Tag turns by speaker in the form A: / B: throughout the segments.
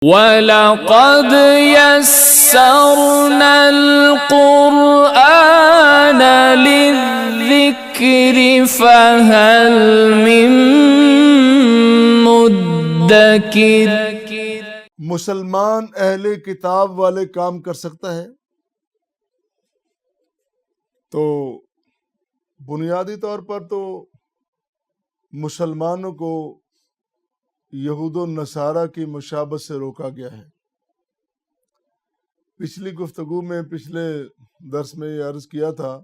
A: وَلَقَدْ يَسَّرْنَا الْقُرْآنَ لِلذِّكْرِ فَهَلْ مِن مُدَّكِرٍ۔
B: مسلمان اہل کتاب والے کام کر سکتا ہے؟ تو بنیادی طور پر تو مسلمانوں کو یہود و نصارہ کی مشابہت سے روکا گیا ہے۔ پچھلی گفتگو میں پچھلے درس میں یہ عرض کیا تھا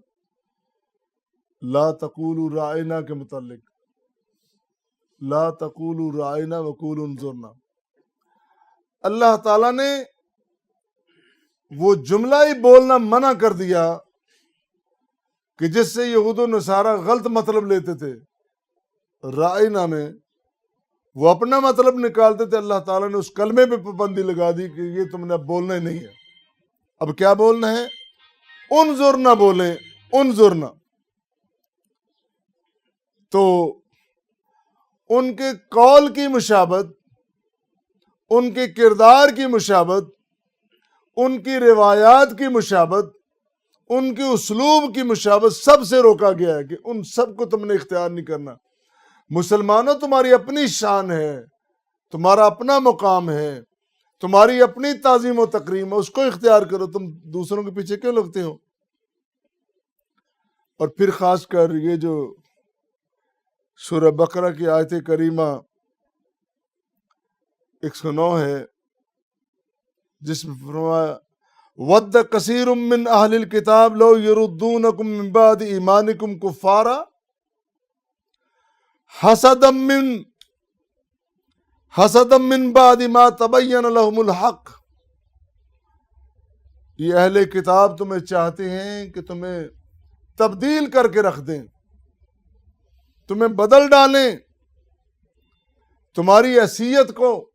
B: لا تقولوا رائنا کے متعلق، لا تقولوا رائنا وقولوا انظرنا۔ اللہ تعالیٰ نے وہ جملہ ہی بولنا منع کر دیا کہ جس سے یہود و نصارہ غلط مطلب لیتے تھے۔ رائنا میں وہ اپنا مطلب نکالتے تھے، اللہ تعالیٰ نے اس کلمے پہ پابندی لگا دی کہ یہ تم نے اب بولنا ہی نہیں ہے۔ اب کیا بولنا ہے؟ انظرنا بولیں، انظرنا۔ تو ان کے قول کی مشابہت، ان کے کردار کی مشابہت، ان کی روایات کی مشابہت، ان کے اسلوب کی مشابہت سب سے روکا گیا ہے کہ ان سب کو تم نے اختیار نہیں کرنا۔ مسلمانوں تمہاری اپنی شان ہے، تمہارا اپنا مقام ہے، تمہاری اپنی تعظیم و تکریم ہے، اس کو اختیار کرو، تم دوسروں کے پیچھے کیوں لگتے ہو؟ اور پھر خاص کر یہ جو سورہ بقرہ کی آیت کریمہ 109 ہے، جس میں فرمایا وَدَّ كَثِيرٌ مِّنْ أَهْلِ الْكِتَابِ لَوْ يَرُدُّونَكُم مِّن بَعْدِ إِيمَانِكُمْ كُفَّارًا حَسَدًا مِّن بَعْدِ مَا تَبَيَّنَ لَهُمُ الْحَقُّ۔ یہ اہل کتاب تمہیں چاہتے ہیں کہ تمہیں تبدیل کر کے رکھ دیں، تمہیں بدل ڈالیں، تمہاری حیثیت کو،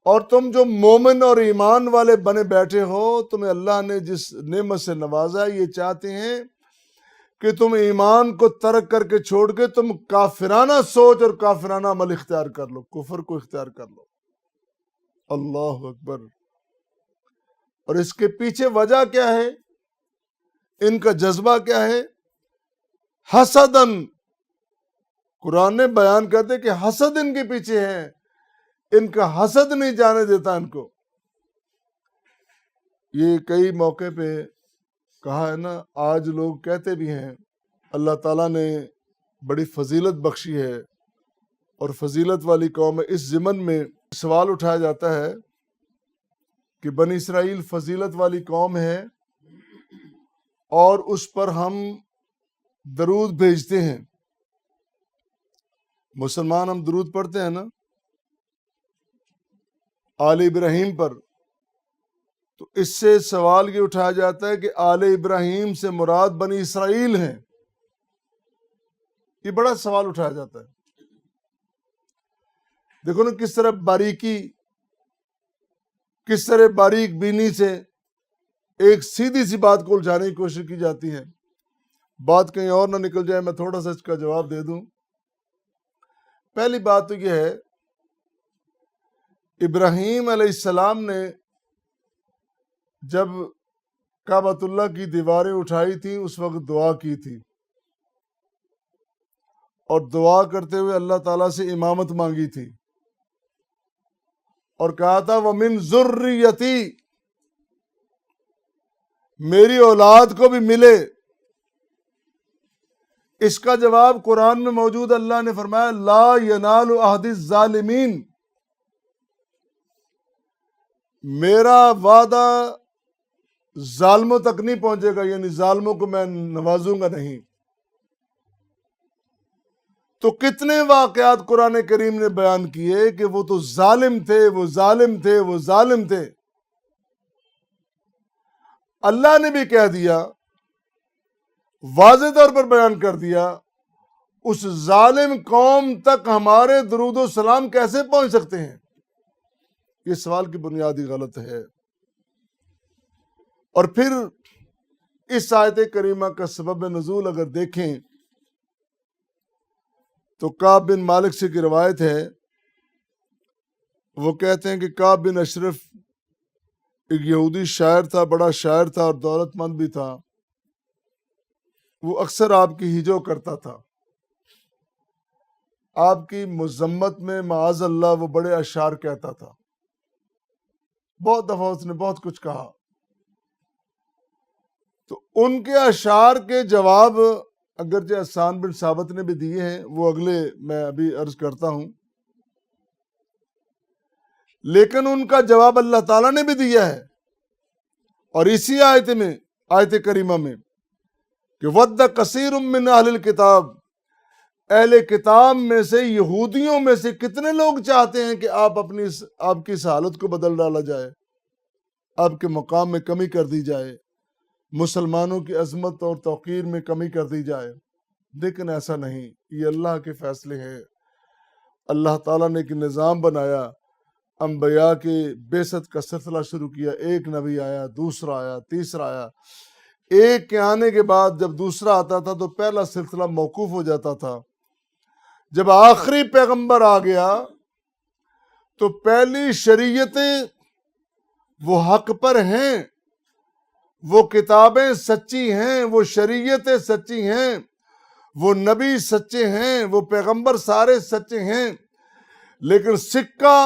B: اور تم جو مومن اور ایمان والے بنے بیٹھے ہو، تمہیں اللہ نے جس نعمت سے نوازا ہے، یہ چاہتے ہیں کہ تم ایمان کو ترک کر کے چھوڑ کے تم کافرانہ سوچ اور کافرانہ عمل اختیار کر لو، کفر کو اختیار کر لو۔ اللہ اکبر۔ اور اس کے پیچھے وجہ کیا ہے؟ ان کا جذبہ کیا ہے؟ حسدن۔ قرآن نے بیان کرتے کہ حسد ان کے پیچھے ہے، ان کا حسد نہیں جانے دیتا ان کو۔ یہ کئی موقع پہ کہا ہے نا، آج لوگ کہتے بھی ہیں اللہ تعالیٰ نے بڑی فضیلت بخشی ہے اور فضیلت والی قوم ہے۔ اس ضمن میں سوال اٹھایا جاتا ہے کہ بنی اسرائیل فضیلت والی قوم ہے اور اس پر ہم درود بھیجتے ہیں، مسلمان ہم درود پڑھتے ہیں نا آل ابراہیم پر، تو اس سے سوال یہ اٹھایا جاتا ہے کہ آل ابراہیم سے مراد بنی اسرائیل ہیں۔ یہ بڑا سوال اٹھایا جاتا ہے۔ دیکھو نا کس طرح باریکی، کس طرح باریک بینی سے ایک سیدھی سی بات کو الجھانے کی کوشش کی جاتی ہے، بات کہیں اور نہ نکل جائے۔ میں تھوڑا سا اس کا جواب دے دوں۔ پہلی بات تو یہ ہے، ابراہیم علیہ السلام نے جب کعبۃ اللہ کی دیواریں اٹھائی تھیں اس وقت دعا کی تھی، اور دعا کرتے ہوئے اللہ تعالیٰ سے امامت مانگی تھی، اور کہا تھا وَمِن ذُرِّيَّتِي، میری اولاد کو بھی ملے۔ اس کا جواب قرآن میں موجود، اللہ نے فرمایا لا ینال عہد الظالمین، میرا وعدہ ظالموں تک نہیں پہنچے گا، یعنی ظالموں کو میں نوازوں گا نہیں۔ تو کتنے واقعات قرآن کریم نے بیان کیے کہ وہ تو ظالم تھے، وہ ظالم تھے، وہ ظالم تھے۔ اللہ نے بھی کہہ دیا، واضح طور پر بیان کر دیا، اس ظالم قوم تک ہمارے درود و سلام کیسے پہنچ سکتے ہیں؟ یہ سوال کی بنیادی غلط ہے۔ اور پھر اس آیت کریمہ کا سبب نزول اگر دیکھیں تو کعب بن مالک سے کی روایت ہے وہ کہتے ہیں کہ کعب بن اشرف ایک یہودی شاعر تھا، بڑا شاعر تھا اور دولت مند بھی تھا. وہ اکثر آپ کی ہجو کرتا تھا، آپ کی مذمت میں معاذ اللہ وہ بڑے اشعار کہتا تھا. بہت دفعہ اس نے بہت کچھ کہا. تو ان کے اشعار کے جواب اگرچہ حسان بن ثابت نے بھی دیے ہیں، وہ اگلے میں ابھی عرض کرتا ہوں، لیکن ان کا جواب اللہ تعالیٰ نے بھی دیا ہے. اور اسی آیت کریمہ میں کہ وَدَّ کثیر من اہل الکتاب، اہل کتاب میں سے، یہودیوں میں سے کتنے لوگ چاہتے ہیں کہ آپ کی اس حالت کو بدل ڈالا جائے، آپ کے مقام میں کمی کر دی جائے، مسلمانوں کی عظمت اور توقیر میں کمی کر دی جائے. لیکن ایسا نہیں، یہ اللہ کے فیصلے ہیں. اللہ تعالیٰ نے ایک نظام بنایا، انبیاء کے بعثت کا سلسلہ شروع کیا. ایک نبی آیا، دوسرا آیا، تیسرا آیا. ایک کے آنے کے بعد جب دوسرا آتا تھا تو پہلا سلسلہ موقوف ہو جاتا تھا. جب آخری پیغمبر آ گیا تو پہلی شریعتیں وہ حق پر ہیں، وہ کتابیں سچی ہیں، وہ شریعتیں سچی ہیں، وہ نبی سچے ہیں، وہ پیغمبر سارے سچے ہیں. لیکن سکہ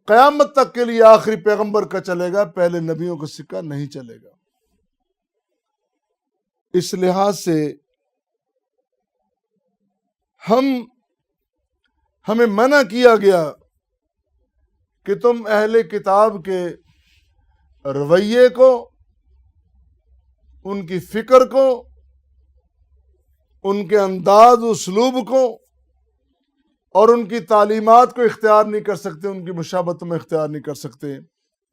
B: قیامت تک کے لیے آخری پیغمبر کا چلے گا، پہلے نبیوں کا سکہ نہیں چلے گا. اس لحاظ سے ہمیں منع کیا گیا کہ تم اہل کتاب کے رویے کو، ان کی فکر کو، ان کے انداز اسلوب کو اور ان کی تعلیمات کو اختیار نہیں کر سکتے، ان کی مشابہت میں اختیار نہیں کر سکتے.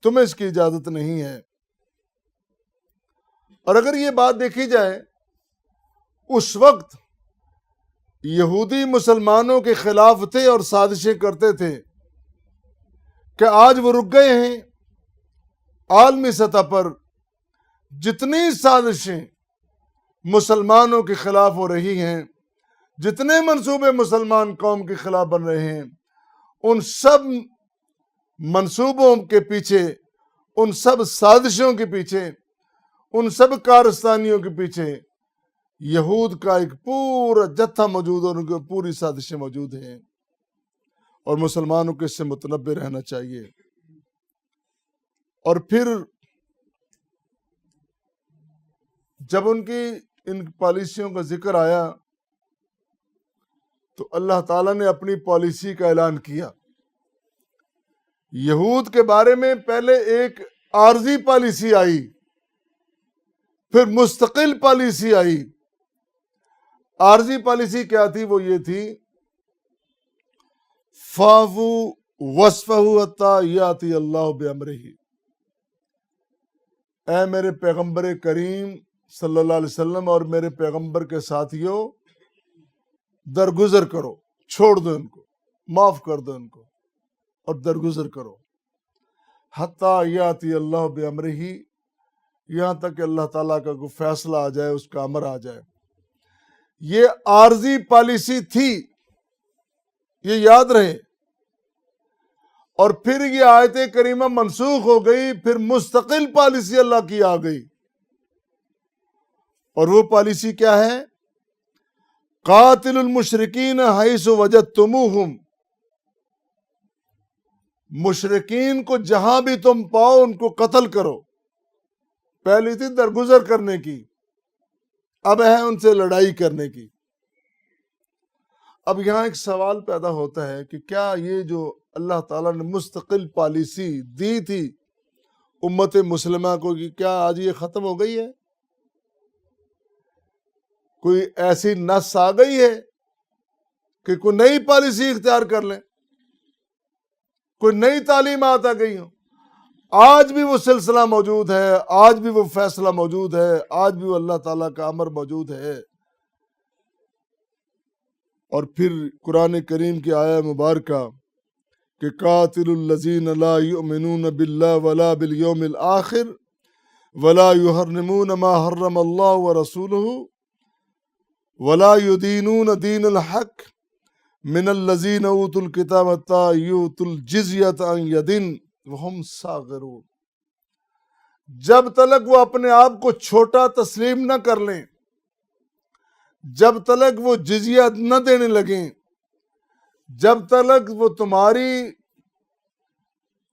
B: تمہیں اس کی اجازت نہیں ہے. اور اگر یہ بات دیکھی جائے، اس وقت یہودی مسلمانوں کے خلاف تھے اور سازشیں کرتے تھے کہ آج وہ رک گئے ہیں. عالمی سطح پر جتنی سازشیں مسلمانوں کے خلاف ہو رہی ہیں، جتنے منصوبے مسلمان قوم کے خلاف بن رہے ہیں، ان سب منصوبوں کے پیچھے، ان سب سازشوں کے پیچھے، ان سب کارستانیوں کے پیچھے یہود کا ایک پورا جتھا موجود ہے، اور ان کی پوری سازشیں موجود ہیں. اور مسلمانوں کو اس سے متنبہ رہنا چاہیے. اور پھر جب ان پالیسیوں کا ذکر آیا تو اللہ تعالیٰ نے اپنی پالیسی کا اعلان کیا. یہود کے بارے میں پہلے ایک عارضی پالیسی آئی، پھر مستقل پالیسی آئی. عارضی پالیسی کیا تھی؟ وہ یہ تھی، فَاعْفُوا وَاصْفَحُوا حَتَّىٰ یَأْتِیَ اللَّهُ بِأَمْرِهِ. اے میرے پیغمبر کریم صلی اللہ علیہ وسلم اور میرے پیغمبر کے ساتھیوں، درگزر کرو، چھوڑ دو ان کو، معاف کر دو ان کو اور درگزر کرو. حَتَّىٰ یَأْتِیَ اللَّهُ بِأَمْرِهِ، یہاں تک کہ اللہ تعالیٰ کا کوئی فیصلہ آ جائے، اس کا امر آ جائے. یہ عارضی پالیسی تھی، یہ یاد رہے. اور پھر یہ آیت کریمہ منسوخ ہو گئی، پھر مستقل پالیسی اللہ کی آ گئی. اور وہ پالیسی کیا ہے؟ قاتل المشرکین حیث وجدتموہم. مشرکین کو جہاں بھی تم پاؤ ان کو قتل کرو. پہلی تھی درگزر کرنے کی، اب ہے ان سے لڑائی کرنے کی. اب یہاں ایک سوال پیدا ہوتا ہے کہ کیا یہ جو اللہ تعالیٰ نے مستقل پالیسی دی تھی امت مسلمہ کو، کہ کیا آج یہ ختم ہو گئی ہے؟ کوئی ایسی نس آ گئی ہے کہ کوئی نئی پالیسی اختیار کر لیں، کوئی نئی تعلیمات آ گئی ہوں؟ آج بھی وہ سلسلہ موجود ہے، آج بھی وہ فیصلہ موجود ہے، آج بھی وہ اللہ تعالیٰ کا امر موجود ہے. اور پھر قرآن کریم کی آیہ مبارکہ کہ قاتل الذین لا یؤمنون باللہ ولا بالیوم الآخر ولا یحرمون ما حرم اللہ ورسولہ ولا یدینون دین الحق من الذین اوتوا الکتاب حتی یؤتوا الجزیۃ عن ید وہم صاغرون، جب تلک وہ اپنے آپ کو چھوٹا تسلیم نہ کر لیں، جب تلک وہ جزیہ نہ دینے لگیں، جب تلک وہ تمہارے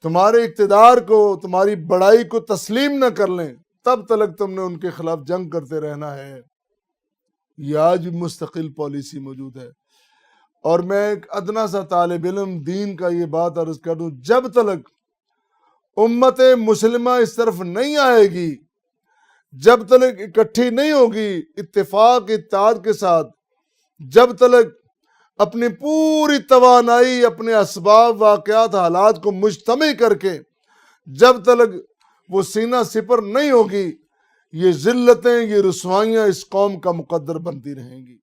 B: اقتدار کو، تمہاری بڑائی کو تسلیم نہ کر لیں، تب تلک تم نے ان کے خلاف جنگ کرتے رہنا ہے۔ یہ آج بھی مستقل پالیسی موجود ہے۔ اور میں ایک ادنا سا طالب علم دین کا یہ بات عرض کر دوں، جب تلک امت مسلمہ اس طرف نہیں آئے گی، جب تلک اکٹھی نہیں ہوگی اتفاق اتحاد کے ساتھ، جب تلک اپنی پوری توانائی، اپنے اسباب، واقعات، حالات کو مجتمع کر کے جب تلک وہ سینہ سپر نہیں ہوگی، یہ ذلتیں، یہ رسوائیاں اس قوم کا مقدر بنتی رہیں گی۔